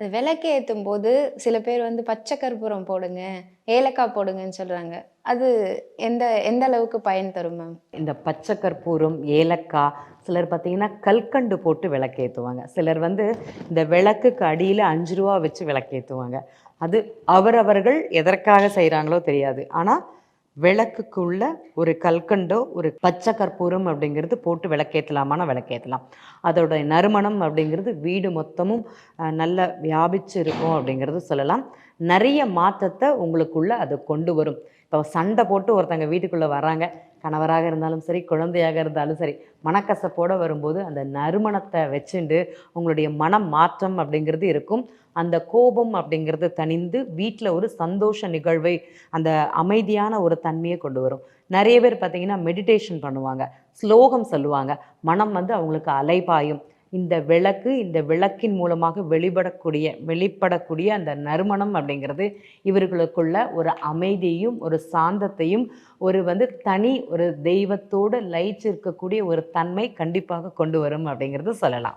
விளக்கு ஏத்தும்போது சில பேர் வந்து பச்சை கற்பூரம் போடுங்க, ஏலக்காய் போடுங்கன்னு சொல்றாங்க. அது எந்த எந்த அளவுக்கு பயன் தரும் மேம்? இந்த பச்சை கற்பூரம், ஏலக்காய், சிலர் பார்த்தீங்கன்னா கல்கண்டு போட்டு விளக்கேத்துவாங்க. சிலர் வந்து இந்த விளக்குக்கு அடியில ரூ. 5 வச்சு விளக்கேத்துவாங்க. அது அவரவர்கள் எதற்காக செய்கிறாங்களோ தெரியாது. ஆனா விளக்குக்குள்ள ஒரு கல்கண்டோ, ஒரு பச்சை கற்பூரம் அப்படிங்கிறது போட்டு விளக்கேத்தலாமான்னா விளக்கேத்தலாம். அதோட நறுமணம் அப்படிங்கிறது வீடு மொத்தமும் நல்லா வியாபிச்சு இருக்கும் அப்படிங்கிறது சொல்லலாம். நிறைய மாற்றத்தை உங்களுக்குள்ள அது கொண்டு வரும். இப்போ சண்டை போட்டு ஒருத்தங்க வீட்டுக்குள்ளே வராங்க, கணவராக இருந்தாலும் சரி, குழந்தையாக இருந்தாலும் சரி, மனக்கசப்போடு வரும்போது அந்த நறுமணத்தை வச்சுண்டு உங்களுடைய மனம் மாற்றம் அப்படிங்கிறது இருக்கும். அந்த கோபம் அப்படிங்கிறது தணிந்து வீட்டில் ஒரு சந்தோஷ நிகழ்வை, அந்த அமைதியான ஒரு தன்மையை கொண்டு வரும். நிறைய பேர் பார்த்தீங்கன்னா மெடிடேஷன் பண்ணுவாங்க, ஸ்லோகம் சொல்லுவாங்க, மனம் வந்து அவங்களுக்கு அலைபாயும். இந்த விளக்கு, இந்த விளக்கின் மூலமாக வெளிப்படக்கூடிய அந்த நறுமணம் அப்படிங்கிறது இவர்களுக்குள்ள ஒரு அமைதியையும் ஒரு சாந்தத்தையும் ஒரு வந்து தனி ஒரு தெய்வத்தோடு லயிச்சிருக்கக்கூடிய ஒரு தன்மை கண்டிப்பாக கொண்டு வரும் அப்படிங்கிறது சொல்லலாம்.